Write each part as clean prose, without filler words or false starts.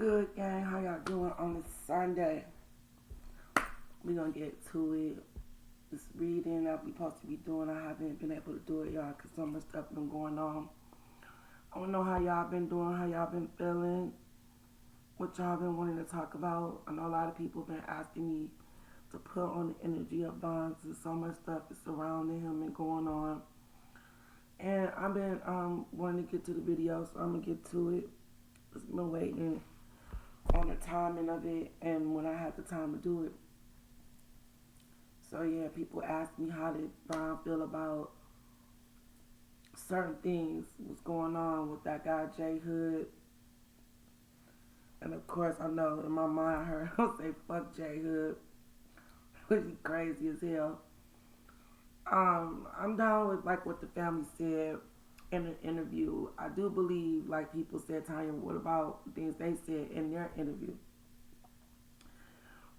Good, gang? How y'all doing on this Sunday? We gonna get to it. This reading that we supposed to be doing, I haven't been able to do it, y'all, because so much stuff been going on. I don't know how y'all been doing, how y'all been feeling, what y'all been wanting to talk about. I know a lot of people been asking me to put on the energy of Bonds, and so much stuff is surrounding him and going on. And I've been wanting to get to the video, so I'm gonna get to it. Just been waiting on the timing of it and when I had the time to do it. So yeah, people ask me how did Brian feel about certain things, what's going on with that guy J Hood. And of course I know in my mind I heard him say fuck J Hood, which is crazy as hell. I'm down with like what the family said in an interview. I do believe, like people said, Tanya, what about things they said in their interview?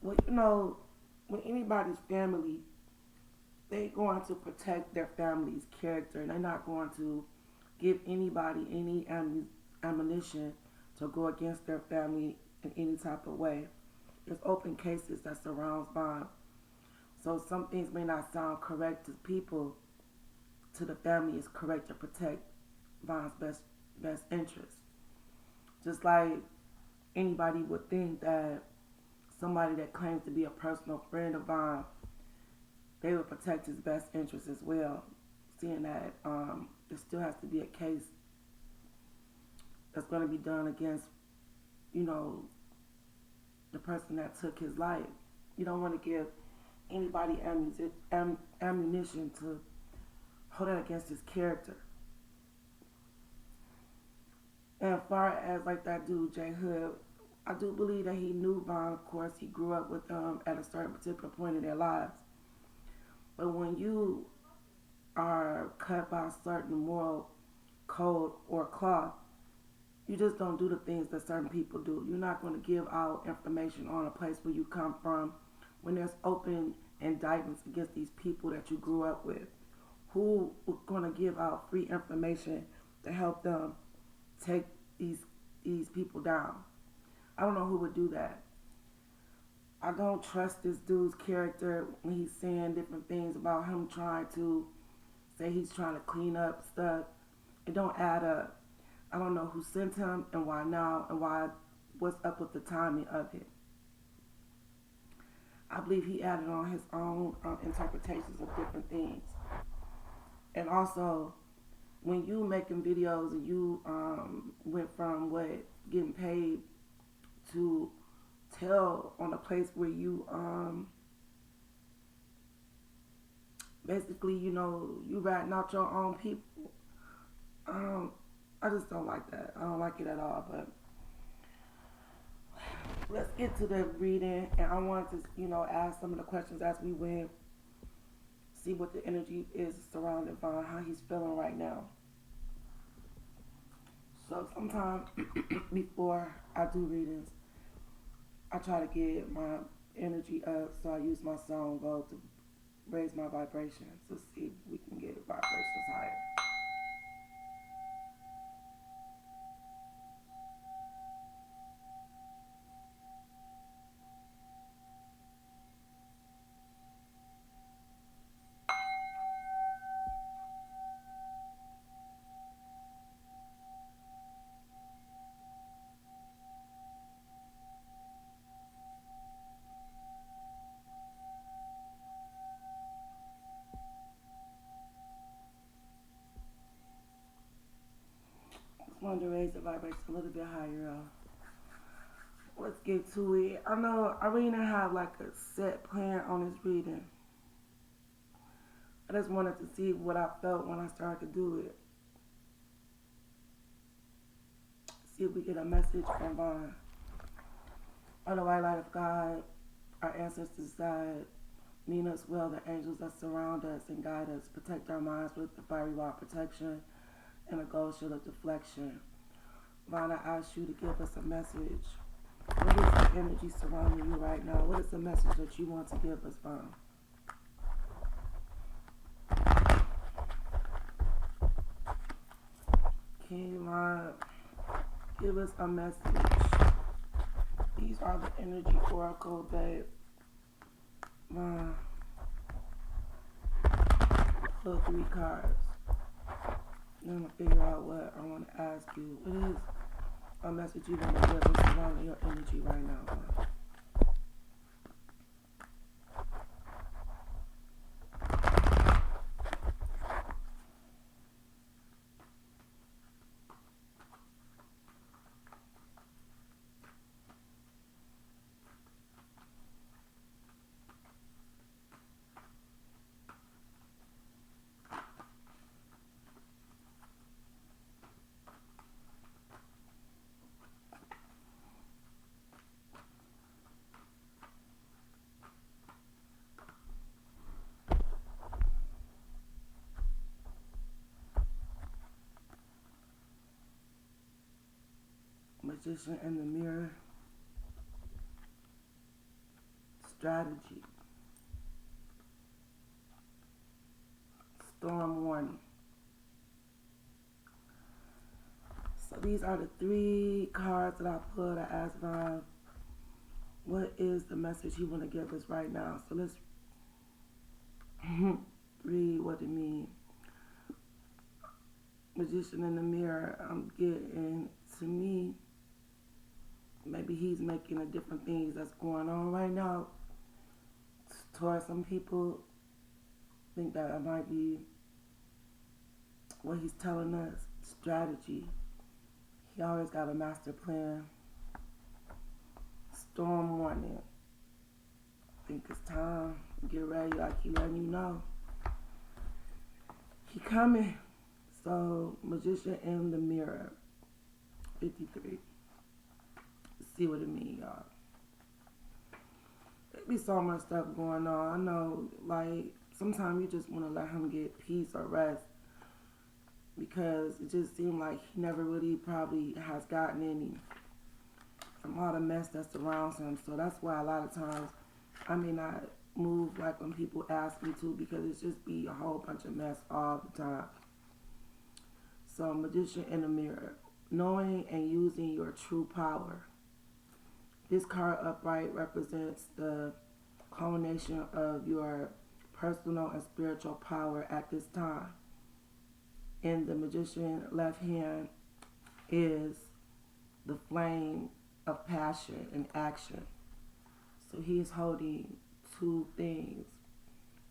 Well, you know, with anybody's family, they're going to protect their family's character, and they're not going to give anybody any ammunition to go against their family in any type of way. There's open cases that surrounds Bond. So some things may not sound correct to people. To the family, is correct to protect Von's best interest. Just like anybody would think that somebody that claims to be a personal friend of Von, they would protect his best interest as well. Seeing that there still has to be a case that's going to be done against, you know, the person that took his life. You don't want to give anybody ammunition to hold that against his character. And as far as like that dude J Hood, I do believe that he knew Von. Of course, he grew up with them at a certain particular point in their lives. But when you are cut by a certain moral code or cloth, you just don't do the things that certain people do. You're not going to give out information on a place where you come from when there's open indictments against these people that you grew up with. Who is going to give out free information to help them take these people down? I don't know who would do that. I don't trust this dude's character when he's saying different things about him trying to say he's trying to clean up stuff. It don't add up. I don't know who sent him and why now and what's up with the timing of it. I believe he added on his own interpretations of different things. And also, when you making videos and you went from getting paid to tell on a place where you basically, you know, you ratting out your own people. I just don't like that. I don't like it at all. But let's get to the reading, and I wanted to, you know, ask some of the questions as we went. See what the energy is surrounding Von, how he's feeling right now. So sometimes before I do readings, I try to get my energy up, so I use my song go to raise my vibrations to see if we can get vibrations higher. Just wanted to raise the vibration a little bit higher. Let's get to it. I know I really didn't have like a set plan on this reading. I just wanted to see what I felt when I started to do it. See if we get a message from Von. On the white light of God, our ancestors' side, mean us well, the angels that surround us and guide us, protect our minds with the fiery wall of protection and a gold shield of deflection. Von, I ask you to give us a message. What is the energy surrounding you right now? What is the message that you want to give us, Von? Can you give us a message These are the energy oracle that my pull three cards. Then I'm gonna figure out what I want to ask you. What is a message you want to give us surrounding your energy right now? Magician in the mirror. Strategy. Storm warning. So these are the three cards that I pulled. I asked Vaughn, what is the message you want to give us right now? So let's read what it means. Magician in the mirror. I'm getting, to me, maybe he's making a different things that's going on right now. Towards some people, think that it might be what he's telling us. Strategy. He always got a master plan. Storm warning. I think it's time to get ready, like he letting you know. He coming. So, Magician in the mirror. 53. Let's see what it means, y'all. There be so much stuff going on. I know, like, sometimes you just want to let him get peace or rest, because it just seemed like he never really probably has gotten any from all the mess that surrounds him. So that's why a lot of times I may not move like when people ask me to, because it's just be a whole bunch of mess all the time. So, Magician in the mirror. Knowing and using your true power. This card upright represents the culmination of your personal and spiritual power at this time. In the Magician left hand is the flame of passion and action. So he is holding two things.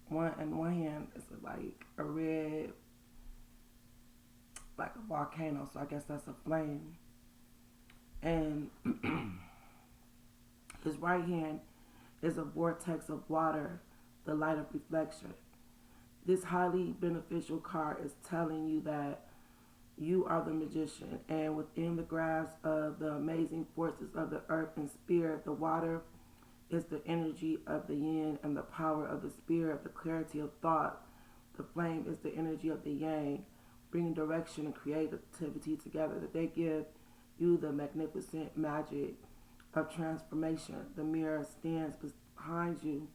One in one hand is like a red, like a volcano, so I guess that's a flame. And his right hand is a vortex of water, the light of reflection. This highly beneficial card is telling you that you are the magician, and within the grasp of the amazing forces of the earth and spirit, the water is the energy of the yin and the power of the spirit, the clarity of thought. The flame is the energy of the yang, bringing direction and creativity together. That they give you the magnificent magic of transformation. The mirror stands behind you,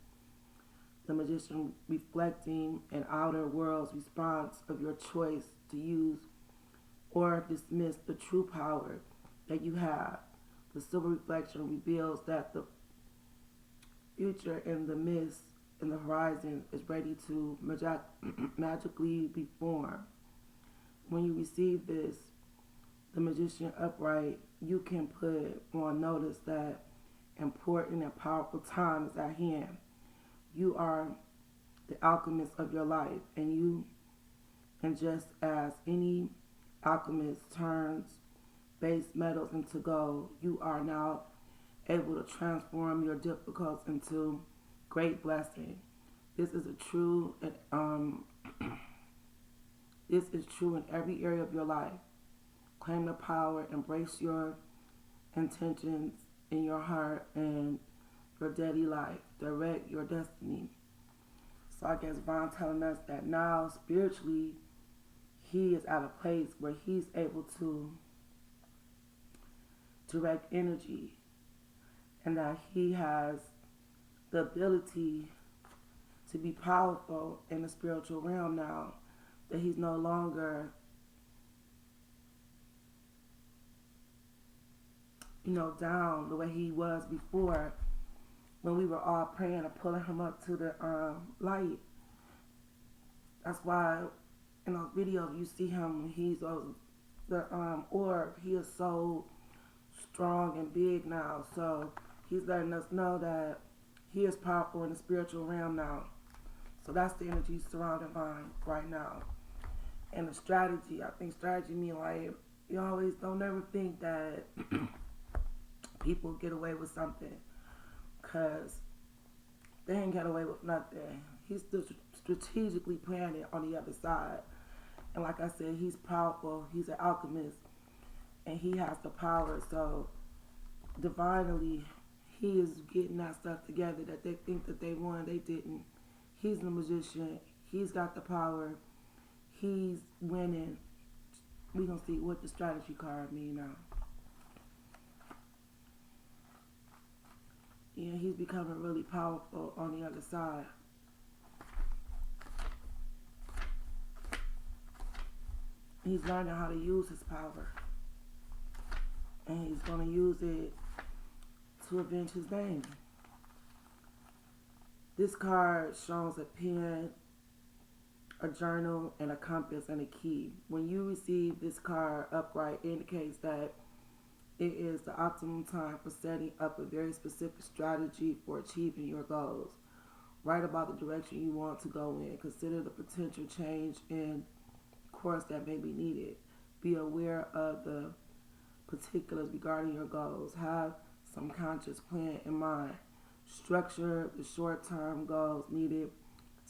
the magician reflecting an outer world's response of your choice to use or dismiss the true power that you have. The silver reflection reveals that the future in the mist in the horizon is ready to magically be formed. When you receive this, the magician upright, you can put on notice that important and powerful time is at hand. You are the alchemist of your life, and just as any alchemist turns base metals into gold, you are now able to transform your difficulties into great blessing. This is this is true in every area of your life. Claim the power, embrace your intentions in your heart and your daily life. Direct your destiny. So I guess Von telling us that now spiritually he is at a place where he's able to direct energy, and that he has the ability to be powerful in the spiritual realm now, that he's no longer, down the way he was before when we were all praying and pulling him up to the light. That's why in those videos you see him, he's the orb. He is so strong and big now. So he's letting us know that he is powerful in the spiritual realm now. So that's the energy surrounding Vine right now. And the strategy, I think strategy means like you always don't ever think that people get away with something, because they ain't get away with nothing. He's still strategically playing it on the other side. And like I said, he's powerful. He's an alchemist, and he has the power. So divinely, he is getting that stuff together that they think that they won. They didn't. He's the magician. He's got the power. He's winning. We're going to see what the strategy card mean now. Yeah, he's becoming really powerful on the other side. He's learning how to use his power. And he's going to use it to avenge his name. This card shows a pen, a journal, and a compass, and a key. When you receive this card upright, it indicates that it is the optimum time for setting up a very specific strategy for achieving your goals. Write about the direction you want to go in. Consider the potential change in course that may be needed. Be aware of the particulars regarding your goals. Have some conscious plan in mind. Structure the short-term goals needed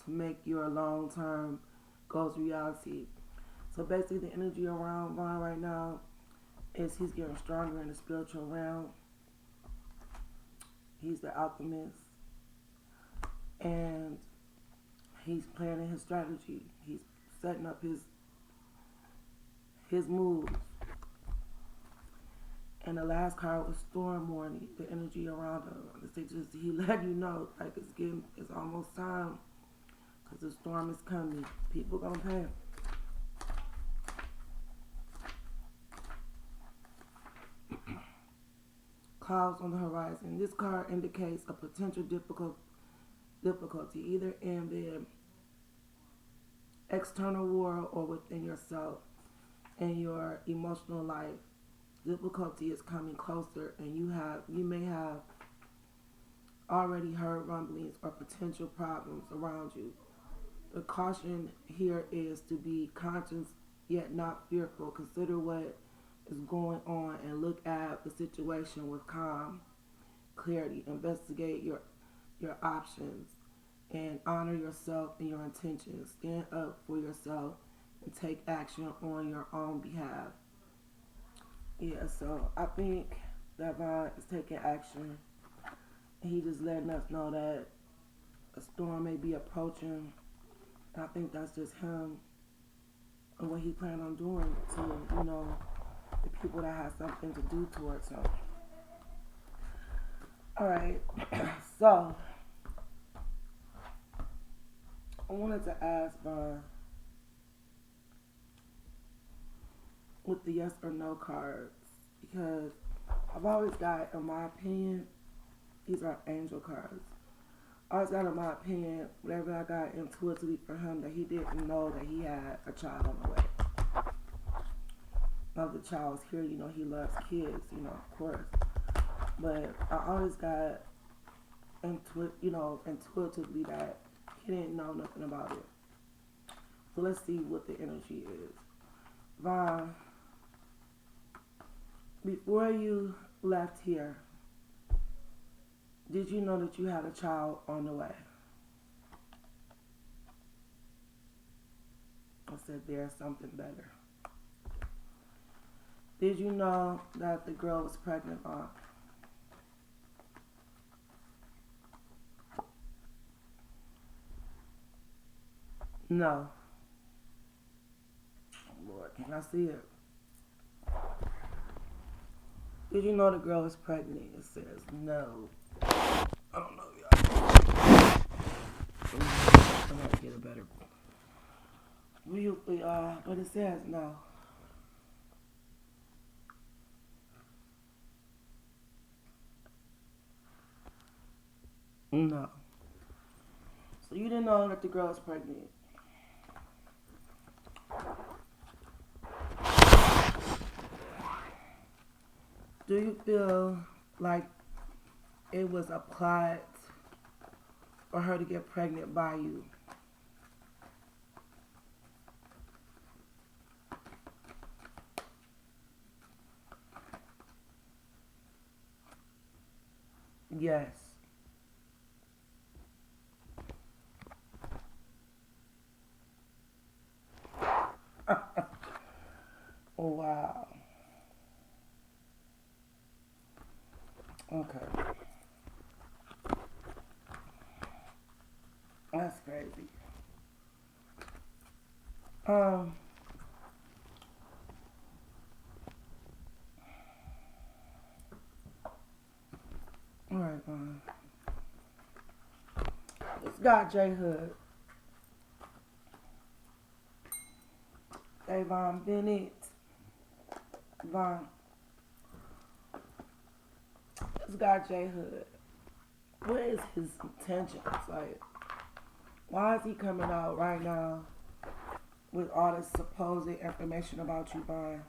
to make your long-term goals reality. So basically the energy around Vaughn right now is he's getting stronger in the spiritual realm. He's the alchemist. And he's planning his strategy. He's setting up his moves. And the last card was storm warning, the energy around him. He let you know, like it's almost time, because the storm is coming. People gonna pay. Clouds on the horizon. This card indicates a potential difficulty, either in the external world or within yourself and your emotional life. Difficulty is coming closer, and you may have already heard rumblings or potential problems around you. The caution here is to be conscious yet not fearful. Consider what is going on and look at the situation with calm clarity. Investigate your options and honor yourself and your intentions. Stand up for yourself and take action on your own behalf. Yeah, so I think that Vaughn is taking action. And he just letting us know that a storm may be approaching. And I think that's just him and what he planned on doing to, the people that have something to do towards him. Alright, so I wanted to ask Vaughn with the yes or no cards, because I've always got, in my opinion, these are angel cards. I always got, in my opinion, whatever I got intuitively for him, that he didn't know that he had a child on the way. Now the child's here, he loves kids, of course. But I always got intuitively that he didn't know nothing about it. So let's see what the energy is. Vaughn, before you left here, did you know that you had a child on the way? I said there's something better. Did you know that the girl was pregnant, Vaughn? No. Oh Lord, can I see it? Did you know the girl is pregnant? It says no. I don't know, y'all. I'm gonna get a better. But it says no. No. So you didn't know that the girl is pregnant. Do you feel like it was a plot for her to get pregnant by you? Yes. Oh, wow. Okay. That's crazy. Um, alright, this guy J Hood, Davon Bennett, Von, this guy J Hood, what is his intentions? Like, why is he coming out right now with all this supposed information about you, Von?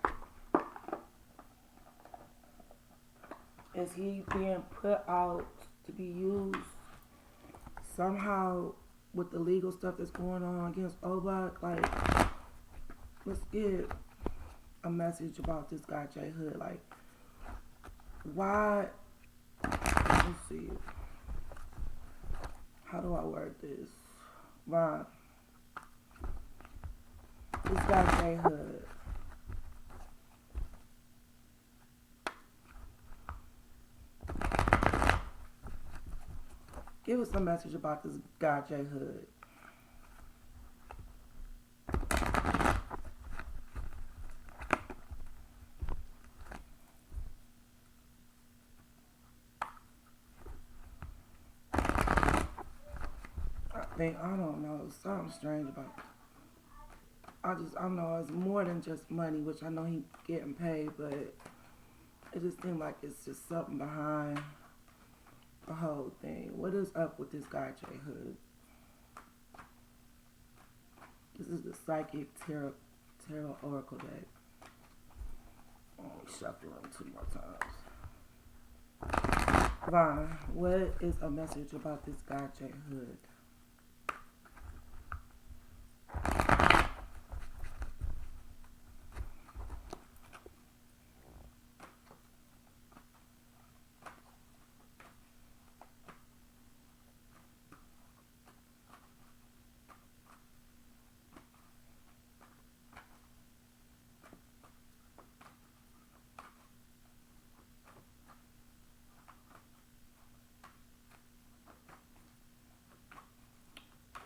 Is he being put out to be used somehow with the legal stuff that's going on against Obak? Like, let's get a message about this guy J Hood. Like, why? Let's see. How do I word this? Ron, this guy J Hood. Give us a message about this guy J Hood. I don't know, something strange about it. I know it's more than just money, which I know he getting paid, but it just seems like it's just something behind the whole thing. What is up with this guy J Hood? This is the Psychic Tarot Oracle deck. Let me shuffle them 2 more times. Vaughn, what is a message about this guy J Hood?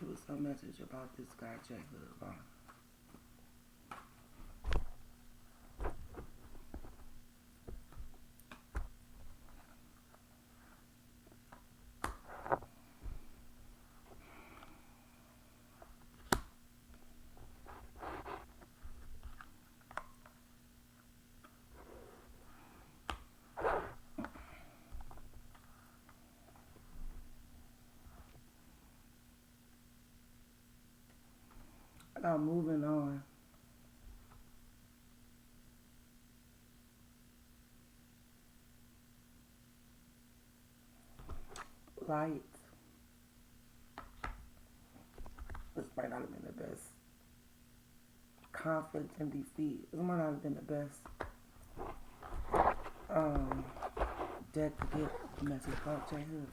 Give us a message about this guy J Hood, Vaughn. Now moving on. Light. This might not have been the best. Conflict and defeat. This might not have been the best deck to get a message about J Hood.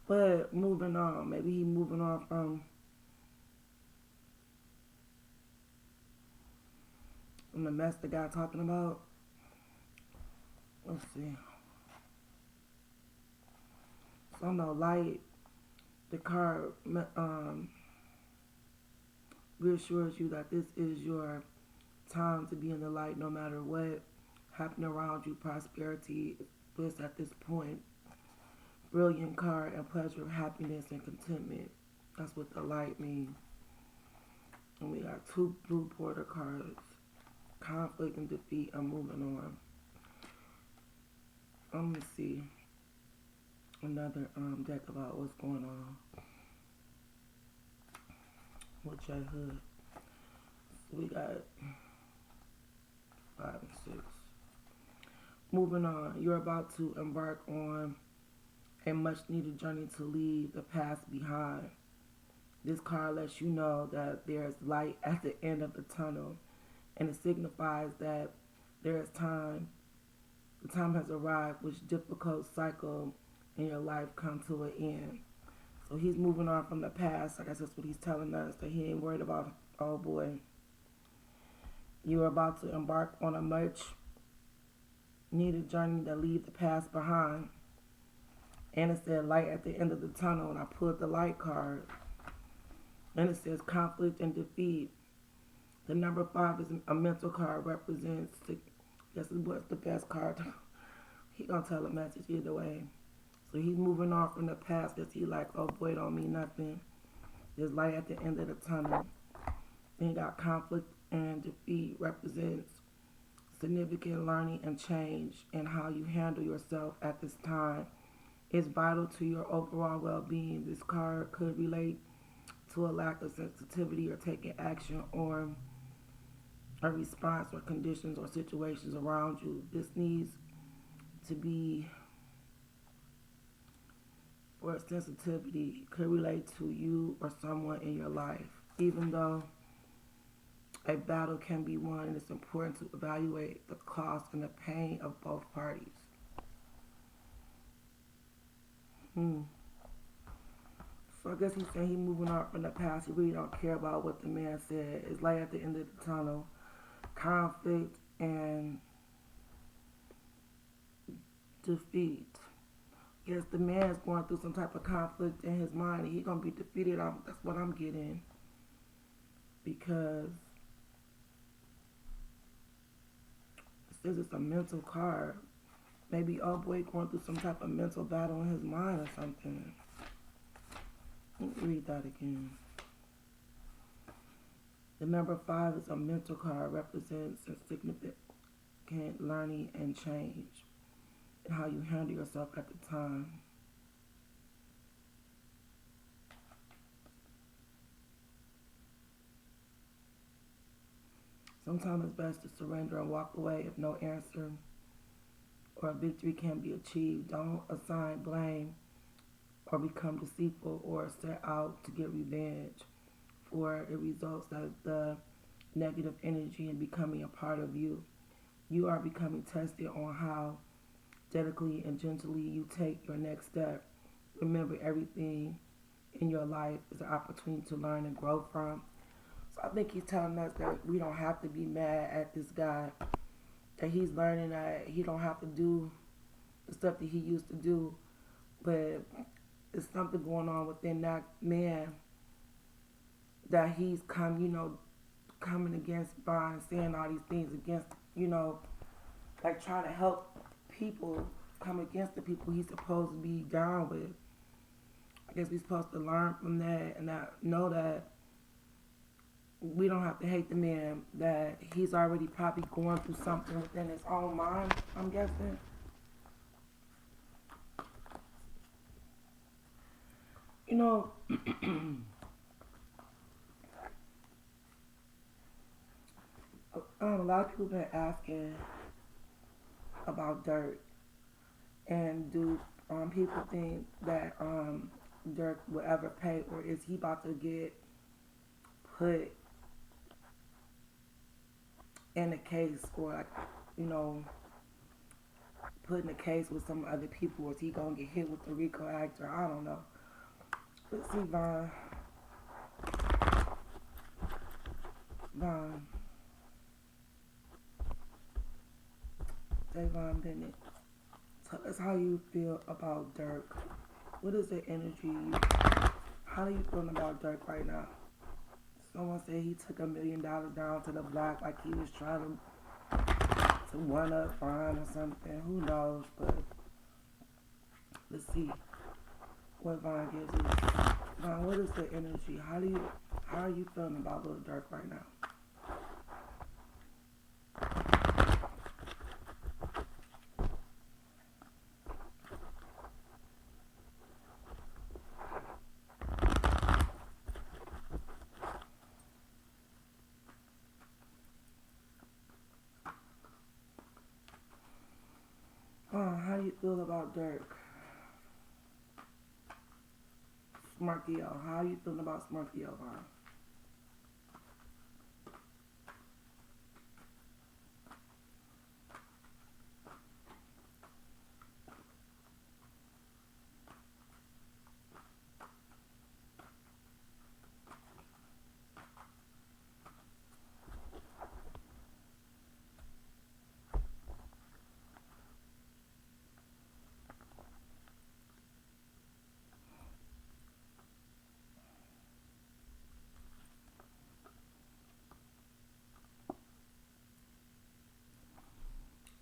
But moving on. Maybe he moving on from the mess the guy talking about. Let's see. So no light. The card reassures you that this is your time to be in the light, no matter what happening around you. Prosperity, bliss at this point. Brilliant card and pleasure, happiness and contentment. That's what the light means. And we got 2 blue border cards. Conflict and defeat. I'm moving on. Let me see. another deck about what's going on with J Hood. So we got 5 and 6. Moving on, you're about to embark on a much needed journey to leave the past behind. This card lets you know that there's light at the end of the tunnel, and it signifies that there is time. The time has arrived, which difficult cycle in your life come to an end. So he's moving on from the past. I guess that's what he's telling us, that he ain't worried about, oh boy. You're about to embark on a much needed journey to leave the past behind. And it said light at the end of the tunnel, and I pulled the light card. And it says conflict and defeat. The number 5 is a mental card, represents, guess it was the best card. He gonna tell a message either way. So he's moving on from the past because he like, oh boy, don't mean nothing. There's light at the end of the tunnel. Then you got conflict and defeat, represents significant learning and change, and how you handle yourself at this time is vital to your overall well-being. This card could relate to a lack of sensitivity or taking action or a response or conditions or situations around you. This needs to be for sensitivity, could relate to you or someone in your life. Even though a battle can be won, it's important to evaluate the cost and the pain of both parties. So I guess he's saying he's moving on from the past. He really don't care about what the man said. It's light at the end of the tunnel. Conflict and defeat. Yes, the man is going through some type of conflict in his mind, and he's going to be defeated. That's what I'm getting. Because it says it's a mental card. Maybe old boy going through some type of mental battle in his mind or something. Let me read that again. The number 5 is a mental card, represents significant learning and change, and how you handle yourself at the time. Sometimes it's best to surrender and walk away if no answer or victory can be achieved. Don't assign blame or become deceitful or set out to get revenge, for it results that the negative energy and becoming a part of you. You are becoming tested on how delicately and gently you take your next step. Remember, everything in your life is an opportunity to learn and grow from. So I think he's telling us that we don't have to be mad at this guy, that he's learning that he don't have to do the stuff that he used to do, but there's something going on within that man that he's coming against by and saying all these things against, like trying to help people come against the people he's supposed to be down with. I guess we're supposed to learn from that and know that we don't have to hate the man, that he's already probably going through something within his own mind, I'm guessing. A lot of people have been asking about Dirk, and do people think that Dirk will ever pay, or is he about to get put in a case, or put in a case with some other people, or is he gonna get hit with the RICO Act, or I don't know. Let's see, Von. Davon Bennett, tell us how you feel about Dirk. What is the energy? How are you feeling about Dirk right now? Someone said he took $1 million down to the block, like he was trying to one up Vaughn or something. Who knows? But let's see what Vaughn gives us. Vaughn, what is the energy? How are you feeling about little Dirk right now? feel about Dirk? Smarkio. How you feeling about Smarkio, huh?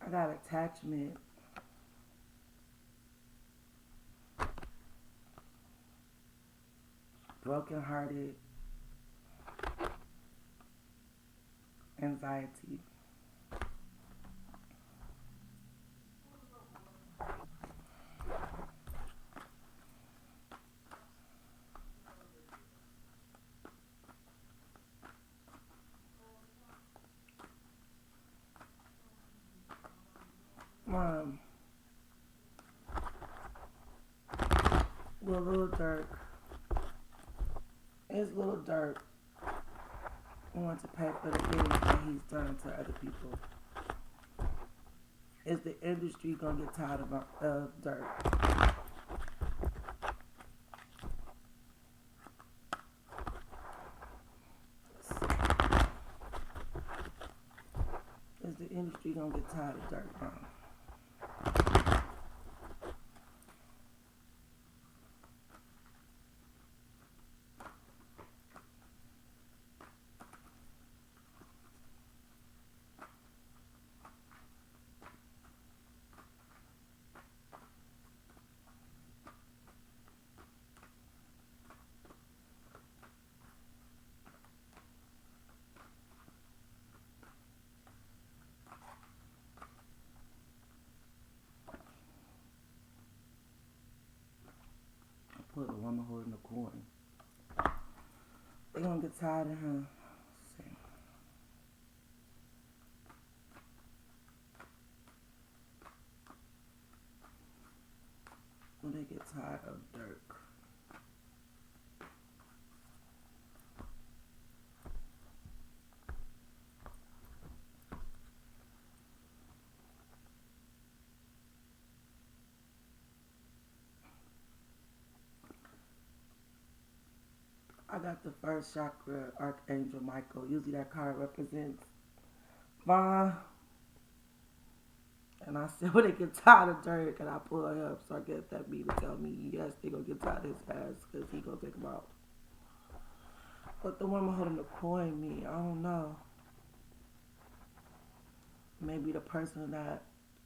I got attachment, brokenhearted, anxiety. Um, little Dirk, is little Dirk want to pay for the things that he's done to other people? Is the industry gonna get tired of Dirk? Is the industry gonna get tired of Dirk? Put a woman holding a coin. They gonna get tired of him. Let's see. When they get tired of Dirk. I got the first chakra, Archangel Michael. Usually that card represents Vaughn. And I said, when they get tired of Dirk, and I pull him up, so I guess that means to tell me, yes, they gonna get tired of his ass, because he gonna take him out. What the woman holding the coin mean? I don't know. Maybe the person that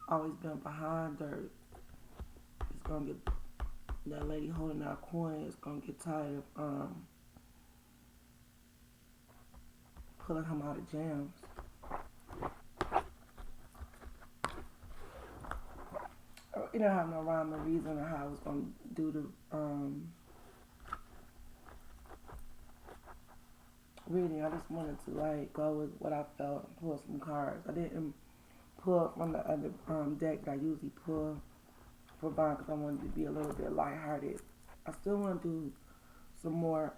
always been behind Dirk is gonna get, that lady holding that coin is gonna get tired of pulling him out of jams. You don't have no rhyme or reason on how I was gonna do the reading. I just wanted to like go with what I felt and pull some cards. I didn't pull from the other deck that I usually pull for Vaughn because I wanted to be a little bit lighthearted. I still want to do some more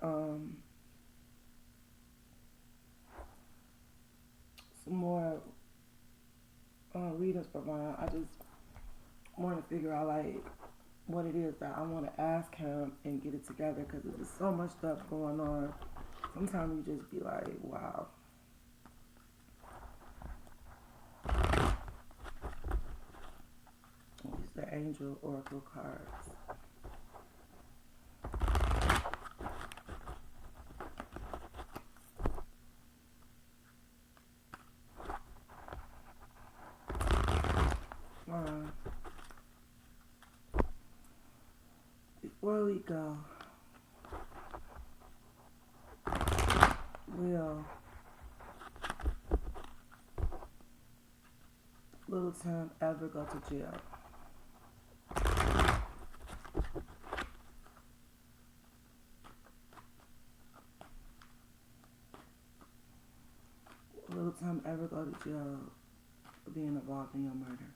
readings for Vaughn. I just want to figure out like what it is that I want to ask him and get it together because there's just so much stuff going on. Sometimes you just be like, wow. These are the Angel Oracle cards. Before we go, will Little Tim ever go to jail? Will Little Tim ever go to jail for being involved in your murder?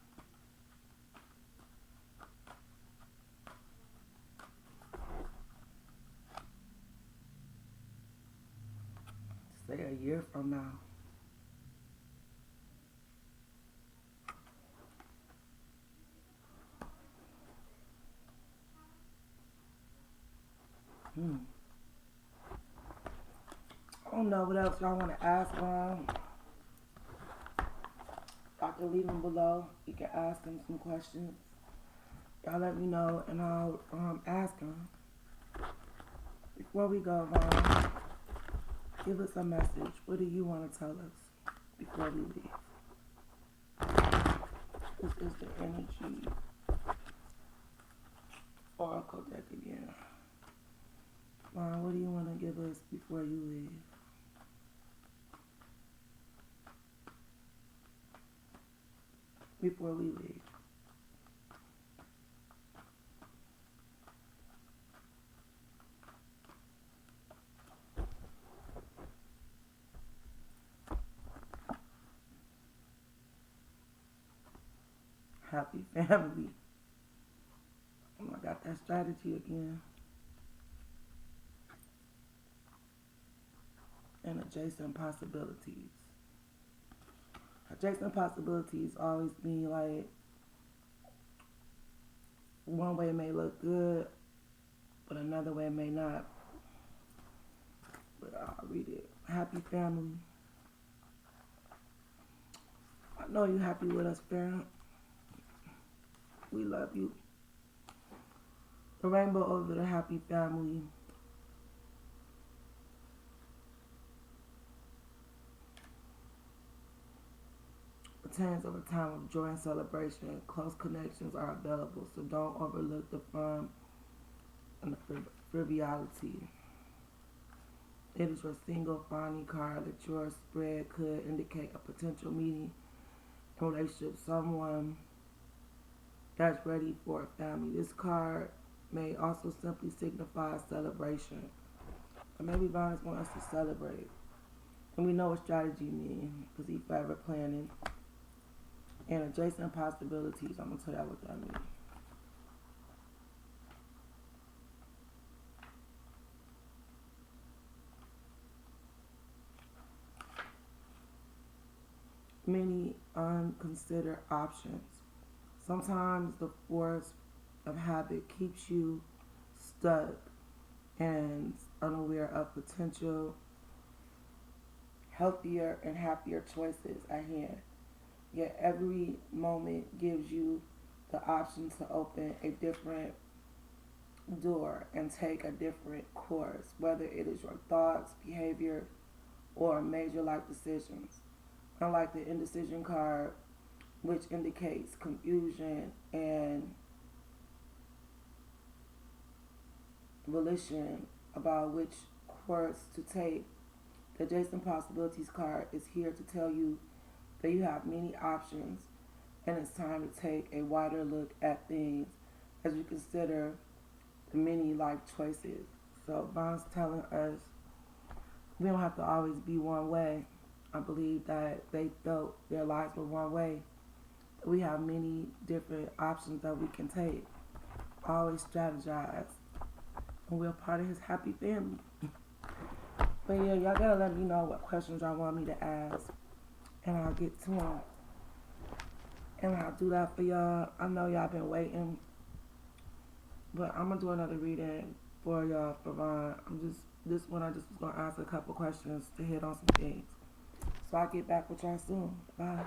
year from now. Hmm. I don't know what else y'all want to ask. Y'all can leave them below. You can ask them some questions. Y'all let me know, and I'll ask them. Before we go, give us a message. What do you want to tell us before we leave? This is the energy oracle deck again. What do you want to give us before you leave? Before we leave. Happy family. Oh, I got that strategy again. And adjacent possibilities. Adjacent possibilities always be like, one way may look good, but another way may not. But I'll read it. Happy family. I know you happy with us, fam. We love you. The rainbow over the happy family. Returns of a time of joy and celebration. Close connections are available, so don't overlook the fun and the frivolity. It is your single finding card that your spread could indicate a potential meeting in relationship with someone that's ready for a family. This card may also simply signify celebration. Or maybe Vines want us to celebrate. And we know what strategy means because he's forever planning. And adjacent possibilities, I'm going to tell you what that means. Many unconsidered options. Sometimes the force of habit keeps you stuck and unaware of potential healthier and happier choices at hand. Yet every moment gives you the option to open a different door and take a different course, whether it is your thoughts, behavior, or major life decisions. Unlike the indecision card, which indicates confusion and volition about which course to take, the adjacent possibilities card is here to tell you that you have many options and it's time to take a wider look at things as you consider the many life choices. So Von's telling us we don't have to always be one way. I believe that they felt their lives were one way. We have many different options that we can take. Always strategize. And we're part of his happy family. But yeah, y'all gotta let me know what questions y'all want me to ask. And I'll get to them. And I'll do that for y'all. I know y'all been waiting. But I'm gonna do another reading for y'all for Vaughn. This one I just was gonna ask a couple questions to hit on some things. So I'll get back with y'all soon. Bye.